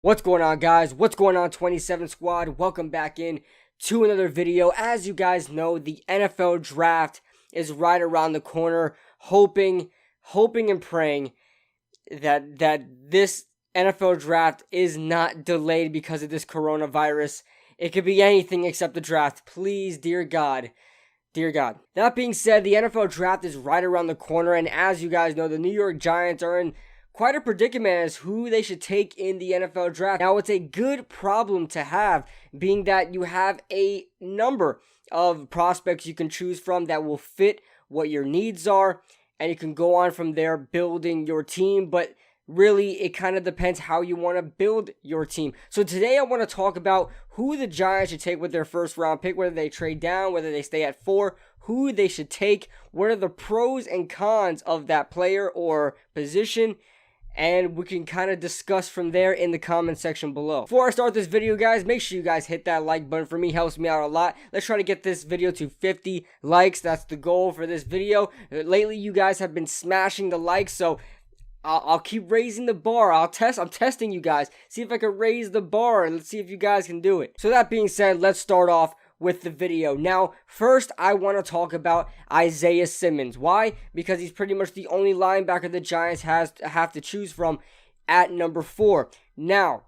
What's going on, guys? What's going on, 27 Squad? Welcome back in to another video. As you guys know, the NFL draft is right around the corner. Hoping and praying that this NFL draft is not delayed because of this coronavirus. It could be anything except the draft. Please, dear God. Dear God. That being said, the NFL draft is right around the corner, and as you guys know, the New York Giants are in quite a predicament as who they should take in the NFL draft. Now, it's a good problem to have, being that you have a number of prospects you can choose from that will fit what your needs are, and you can go on from there building your team. But really, it kind of depends how you want to build your team. So today I want to talk about who the Giants should take with their first round pick, whether they trade down, whether they stay at 4, who they should take, what are the pros and cons of that player or position, and we can kind of discuss from there in the comment section below. Before I start this video, guys, make sure you guys hit that like button for me. Helps me out a lot. Let's try to get this video to 50 likes. That's the goal for this video. Lately, you guys have been smashing the likes, so I'll keep raising the bar. I'm testing you guys. See if I can raise the bar, and let's see if you guys can do it. So that being said, let's start off with the video. Now, first, I want to talk about Isaiah Simmons. Why? Because he's pretty much the only linebacker the Giants have to choose from at number 4. Now,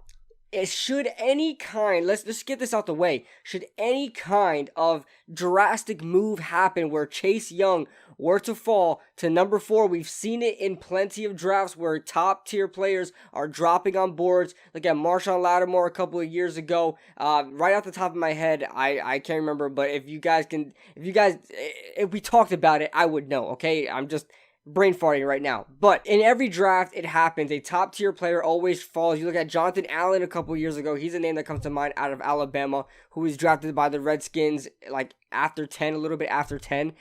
should any kind, let's get this out the way, should any kind of drastic move happen where Chase Young were to fall to number 4, we've seen it in plenty of drafts where top tier players are dropping on boards. Look at Marshawn Lattimore a couple of years ago. Right off the top of my head, I can't remember, but if we talked about it, I would know, okay? I'm just brain farting right now. But in every draft, it happens. A top tier player always falls. You look at Jonathan Allen a couple years ago. He's a name that comes to mind out of Alabama, who was drafted by the Redskins like after 10, a little bit after 10,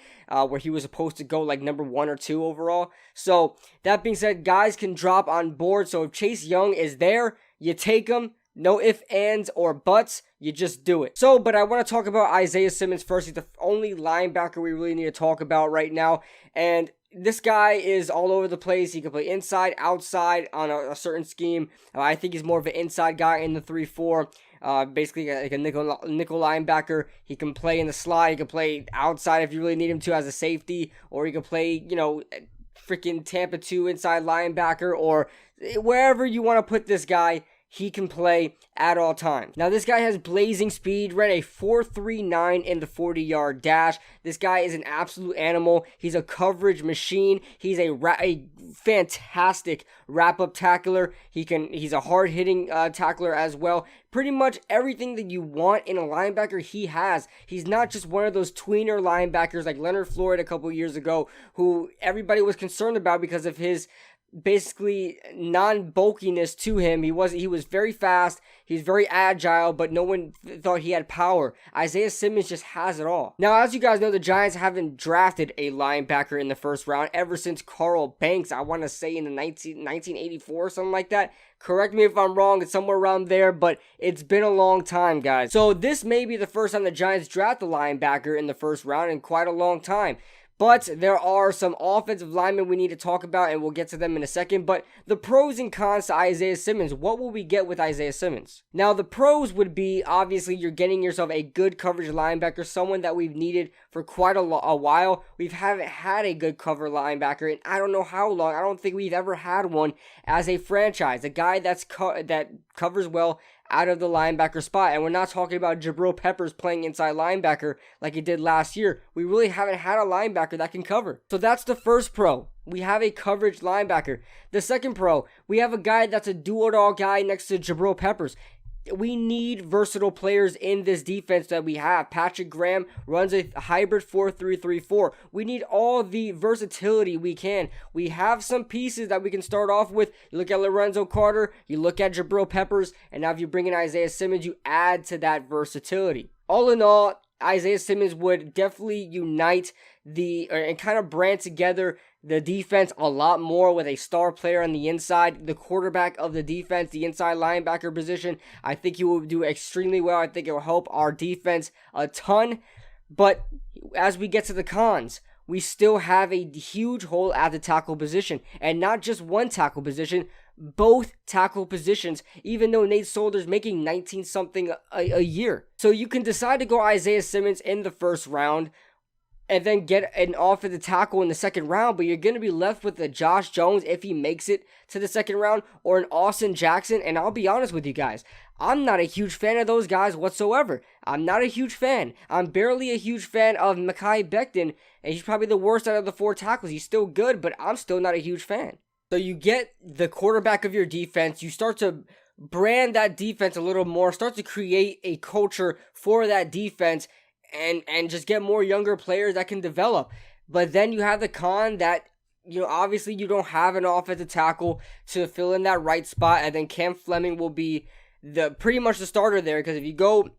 where he was supposed to go like number 1 or 2 overall. So that being said, guys can drop on board. So if Chase Young is there, you take him. No ifs, ands, or buts. You just do it. So, but I want to talk about Isaiah Simmons first. He's the only linebacker we really need to talk about right now. And this guy is all over the place. He can play inside, outside on a certain scheme. I think he's more of an inside guy in the 3-4. Basically like a nickel linebacker. He can play in the slot. He can play outside if you really need him to as a safety. Or he can play, freaking Tampa 2 inside linebacker. Or wherever you want to put this guy, he can play at all times. Now, this guy has blazing speed, ran a 4.39 in the 40-yard dash. This guy is an absolute animal. He's a coverage machine. He's a fantastic wrap-up tackler. He's a hard-hitting tackler as well. Pretty much everything that you want in a linebacker, he has. He's not just one of those tweener linebackers like Leonard Floyd a couple years ago, who everybody was concerned about because of his basically non-bulkiness to him. He was very fast, he's very agile, but no one thought he had power. Isaiah Simmons just has it all. Now, as you guys know, the Giants haven't drafted a linebacker in the first round ever since Carl Banks, I want to say in the 1984 or something like that. Correct me if I'm wrong, it's somewhere around there, but it's been a long time, guys. So this may be the first time the Giants draft a linebacker in the first round in quite a long time. But there are some offensive linemen we need to talk about, and we'll get to them in a second. But the pros and cons to Isaiah Simmons, what will we get with Isaiah Simmons? Now, the pros would be, obviously, you're getting yourself a good coverage linebacker, someone that we've needed for quite a while. We haven't had a good cover linebacker, and I don't know how long. I don't think we've ever had one as a franchise. A guy that covers well out of the linebacker spot. And we're not talking about Jabril Peppers playing inside linebacker like he did last year. We really haven't had a linebacker that can cover. So that's the first pro. We have a coverage linebacker. The second pro, we have a guy that's a do-or-die guy next to Jabril Peppers. We need versatile players in this defense that we have. Patrick Graham runs a hybrid 4-3-3-4. We need all the versatility we can. We have some pieces that we can start off with. You look at Lorenzo Carter, you look at Jabril Peppers, and now if you bring in Isaiah Simmons, you add to that versatility. All in all, Isaiah Simmons would definitely unite and kind of brand together the defense a lot more with a star player on the inside, the quarterback of the defense, the inside linebacker position. I think he will do extremely well. I think it will help our defense a ton. But as we get to the cons, we still have a huge hole at the tackle position. And not just one tackle position, both tackle positions, even though Nate Solder's making 19 something a year. So you can decide to go Isaiah Simmons in the first round and then get an offensive tackle in the second round, but you're going to be left with a Josh Jones if he makes it to the second round, or an Austin Jackson. And I'll be honest with you guys, I'm not a huge fan of those guys whatsoever. I'm not a huge fan. I'm barely a huge fan of Mekhi Becton, and he's probably the worst out of the 4 tackles. He's still good, but I'm still not a huge fan. So you get the quarterback of your defense, you start to brand that defense a little more, start to create a culture for that defense, and just get more younger players that can develop. But then you have the con that, obviously you don't have an offensive tackle to fill in that right spot, and then Cam Fleming will be pretty much the starter there, because if you go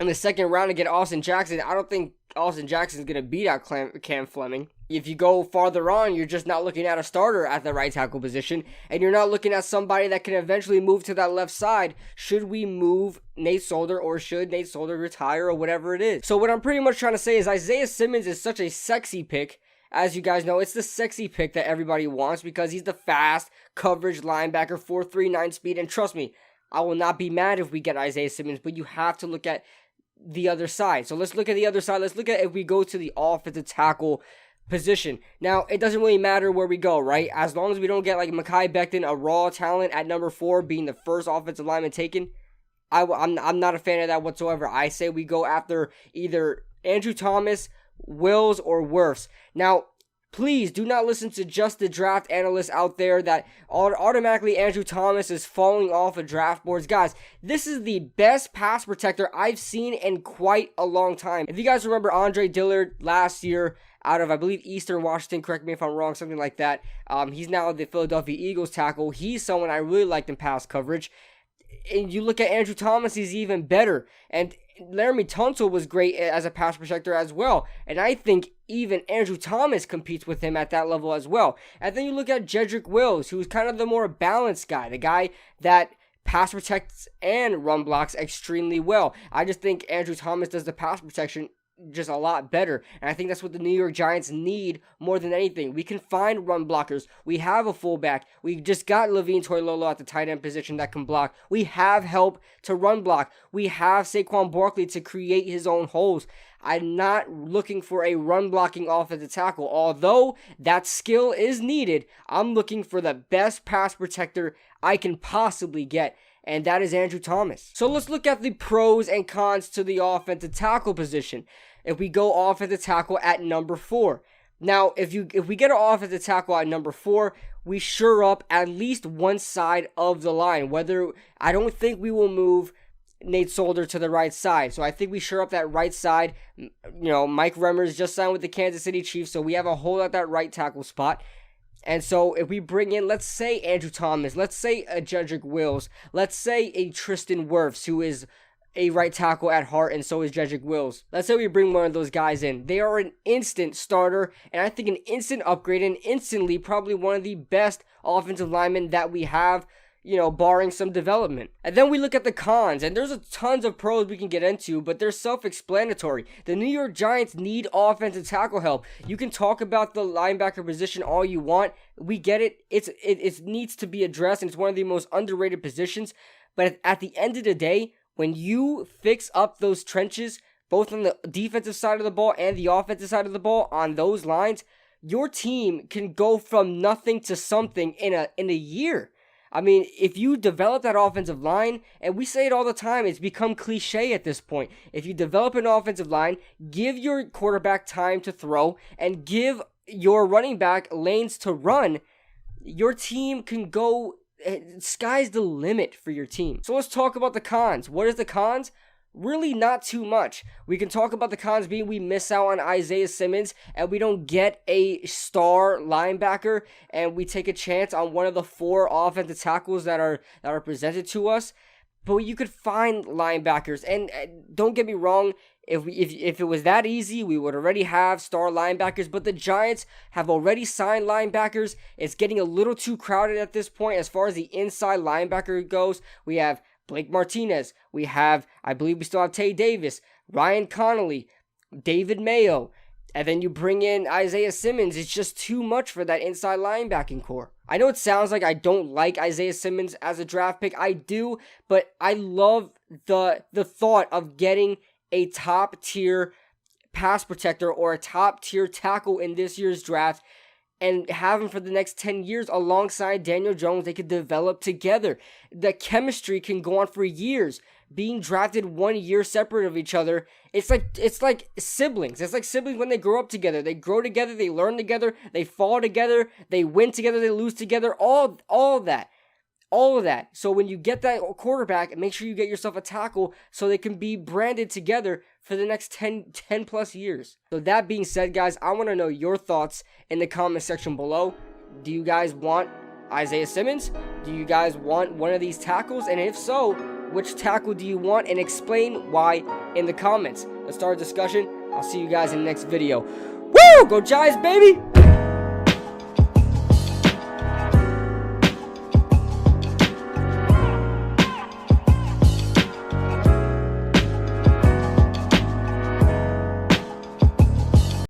in the second round and get Austin Jackson, I don't think Austin Jackson is going to beat out Cam Fleming. If you go farther on, you're just not looking at a starter at the right tackle position, and you're not looking at somebody that can eventually move to that left side. Should we move Nate Solder, or should Nate Solder retire, or whatever it is? So what I'm pretty much trying to say is Isaiah Simmons is such a sexy pick. As you guys know, it's the sexy pick that everybody wants because he's the fast coverage linebacker, 4.39 speed, and trust me, I will not be mad if we get Isaiah Simmons, but you have to look at the other side. So let's look at the other side. Let's look at if we go to the offensive tackle position. Now, it doesn't really matter where we go, right? As long as we don't get like Mekhi Becton, a raw talent at number 4, being the first offensive lineman taken, I'm not a fan of that whatsoever. I say we go after either Andrew Thomas, Wills, or Wirfs. Now, please do not listen to just the draft analysts out there that automatically Andrew Thomas is falling off of draft boards. Guys, this is the best pass protector I've seen in quite a long time. If you guys remember Andre Dillard last year out of, I believe, Eastern Washington, correct me if I'm wrong, something like that. He's now the Philadelphia Eagles tackle. He's someone I really liked in pass coverage. And you look at Andrew Thomas, he's even better. And Laramie Tunsil was great as a pass protector as well. And I think even Andrew Thomas competes with him at that level as well. And then you look at Jedrick Wills, who's kind of the more balanced guy, the guy that pass protects and run blocks extremely well. I just think Andrew Thomas does the pass protection just a lot better, and I think that's what the New York Giants need more than anything. We can find run blockers. We have a fullback. We just got Levine Toilolo at the tight end position that can block. We have help to run block. We have Saquon Barkley to create his own holes. I'm not looking for a run blocking offensive tackle. Although that skill is needed, I'm looking for the best pass protector I can possibly get, and that is Andrew Thomas. So let's look at the pros and cons to the offensive tackle position. If we go offensive tackle at number 4. Now, if we get an offensive tackle at number 4, we shore up at least one side of the line. I don't think we will move Nate Solder to the right side. So I think we shore up that right side. Mike Remmers just signed with the Kansas City Chiefs, so we have a hole at that right tackle spot. And so if we bring in, let's say Andrew Thomas, let's say a Jedrick Wills, let's say a Tristan Wirfs, who is a right tackle at heart, and so is Jedrick Wills. Let's say we bring one of those guys in. They are an instant starter, and I think an instant upgrade, and instantly probably one of the best offensive linemen that we have, barring some development. And then we look at the cons, and there's tons of pros we can get into, but they're self-explanatory. The New York Giants need offensive tackle help. You can talk about the linebacker position all you want. We get it. It needs to be addressed, and it's one of the most underrated positions. But at the end of the day, when you fix up those trenches, both on the defensive side of the ball and the offensive side of the ball on those lines, your team can go from nothing to something in a year. I mean, if you develop that offensive line, and we say it all the time, it's become cliche at this point. If you develop an offensive line, give your quarterback time to throw, and give your running back lanes to run, your team can go. Sky's the limit for your team. So let's talk about the cons. What is the cons? Really not too much. We can talk about the cons being we miss out on Isaiah Simmons and we don't get a star linebacker, and we take a chance on one of the 4 offensive tackles that are presented to us. But you could find linebackers, and don't get me wrong, if it was that easy, we would already have star linebackers, but the Giants have already signed linebackers. It's getting a little too crowded at this point as far as the inside linebacker goes. We have Blake Martinez. We have, I believe we still have Tay Davis, Ryan Connolly, David Mayo, and then you bring in Isaiah Simmons. It's just too much for that inside linebacking core. I know it sounds like I don't like Isaiah Simmons as a draft pick. I do, but I love the thought of getting a top tier pass protector or a top tier tackle in this year's draft and have him for the next 10 years alongside Daniel Jones. They could develop together. The chemistry can go on for years. Being drafted 1 year separate of each other, it's like siblings. It's like siblings when they grow up together. They grow together, they learn together, they fall together, they win together, they lose together, all of that. All of that. So when you get that quarterback, make sure you get yourself a tackle so they can be branded together for the next 10 plus years. So that being said, guys, I want to know your thoughts in the comment section below. Do you guys want Isaiah Simmons? Do you guys want one of these tackles? And if so, which tackle do you want? And explain why in the comments. Let's start a discussion. I'll see you guys in the next video. Woo! Go Giants, baby!